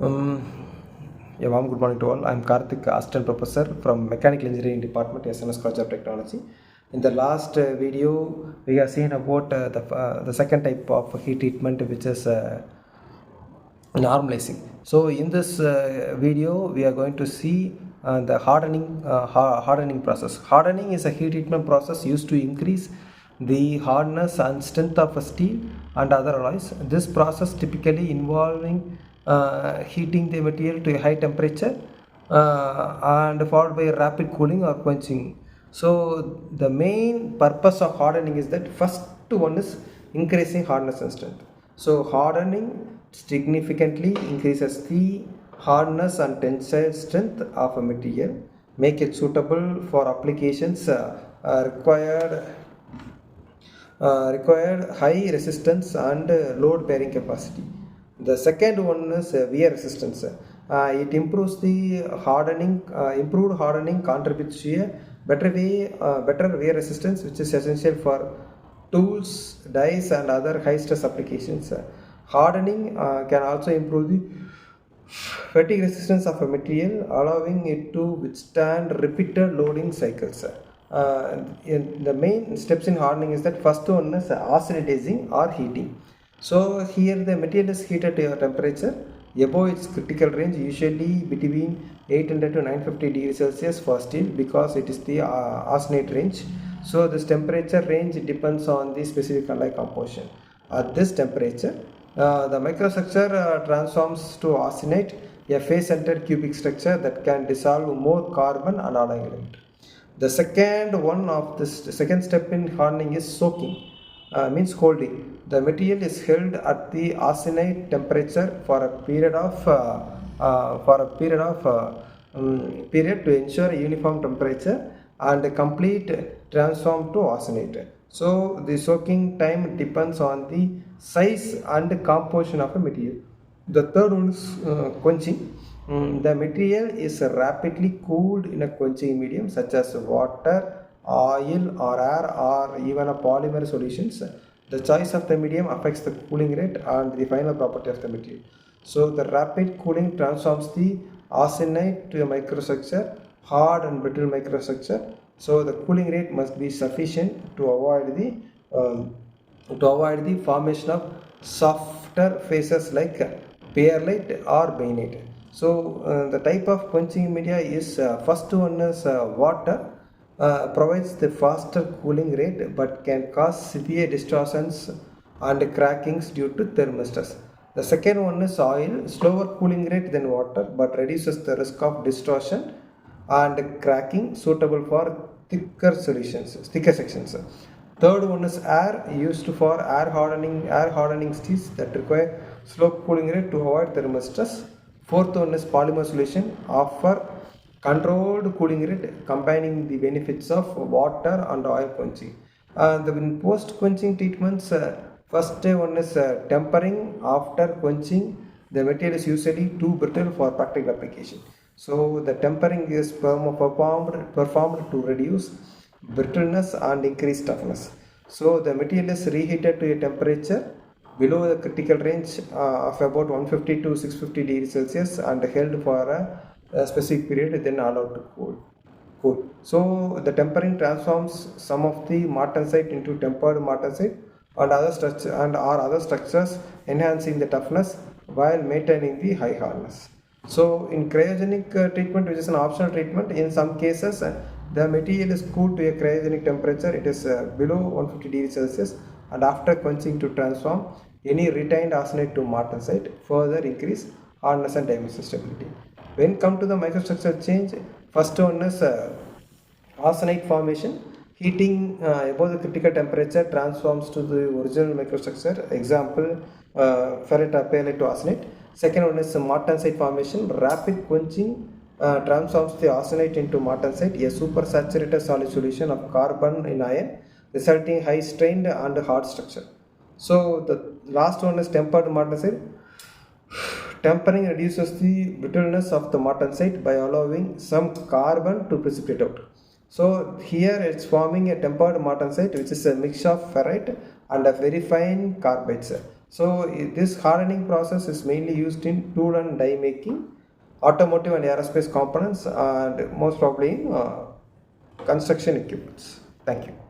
Um, a warm good morning to all. I am Karthik, assistant professor from Mechanical Engineering Department, SNS College of Technology. In the last video, we have seen about the second type of heat treatment, which is normalizing. So in this video, we are going to see the hardening process. Hardening is a heat treatment process used to increase the hardness and strength of steel and other alloys. This process typically involving heating the material to a high temperature and followed by rapid cooling or quenching. So the main purpose of hardening is that first one is increasing hardness and strength. So hardening significantly increases the hardness and tensile strength of a material, make it suitable for applications required high resistance and load bearing capacity. The second one is wear resistance. It improves the hardening. Improved hardening contributes to a better wear resistance, which is essential for tools, dies, and other high stress applications. Hardening can also improve the fatigue resistance of a material, allowing it to withstand repeated loading cycles. The main steps in hardening is that first one is austenitising or heating. So here the material is heated to a temperature above its critical range, usually between 800 to 950 degrees Celsius for steel, because it is the austenite range. So this temperature range depends on the specific alloy composition. At this temperature, the microstructure transforms to austenite, a face-centered cubic structure that can dissolve more carbon and alloy element. The second step in hardening is soaking, means holding. The material is held at the austenite temperature for a period to ensure a uniform temperature and a complete transform to austenite. So the soaking time depends on the size and composition of a material. The third one is quenching. The material is rapidly cooled in a quenching medium such as water, oil or air, or even a polymer solutions. The choice of the medium affects the cooling rate and the final property of the material. So the rapid cooling transforms the austenite to a microstructure, hard and brittle microstructure. So the cooling rate must be sufficient to avoid the formation of softer phases like perlite or bainite. So the type of quenching media is first one is water. Provides the faster cooling rate but can cause severe distortions and crackings due to thermal stress. The second one is oil, slower cooling rate than water but reduces the risk of distortion and cracking, suitable for thicker sections. Third one is air, used for air hardening steels that require slow cooling rate to avoid thermal stress. Fourth one is polymer solution, offer controlled cooling rate combining the benefits of water and oil quenching. In post quenching treatments, first one is tempering. After quenching, the material is usually too brittle for practical application. So the tempering is performed to reduce brittleness and increase toughness. So the material is reheated to a temperature below the critical range of about 150 to 650 degrees Celsius and held for a specific period, then allowed to cool. So the tempering transforms some of the martensite into tempered martensite and other structures, enhancing the toughness while maintaining the high hardness. So in cryogenic treatment, which is an optional treatment, in some cases the material is cooled to a cryogenic temperature. It is below 150 degrees Celsius, and after quenching to transform any retained austenite to martensite, further increase hardness and dimensional stability. When come to the microstructure change, first one is austenite formation. Heating above the critical temperature transforms to the original microstructure. Example, ferrite or perlite to austenite. Second one is martensite formation. Rapid quenching transforms the austenite into martensite, a supersaturated solid solution of carbon in iron, resulting high strained and hard structure. So the last one is tempered martensite. Tempering reduces the brittleness of the martensite by allowing some carbon to precipitate out. So here it's forming a tempered martensite, which is a mix of ferrite and a very fine carbides. So this hardening process is mainly used in tool and die making, automotive and aerospace components, and most probably in construction equipments. Thank you.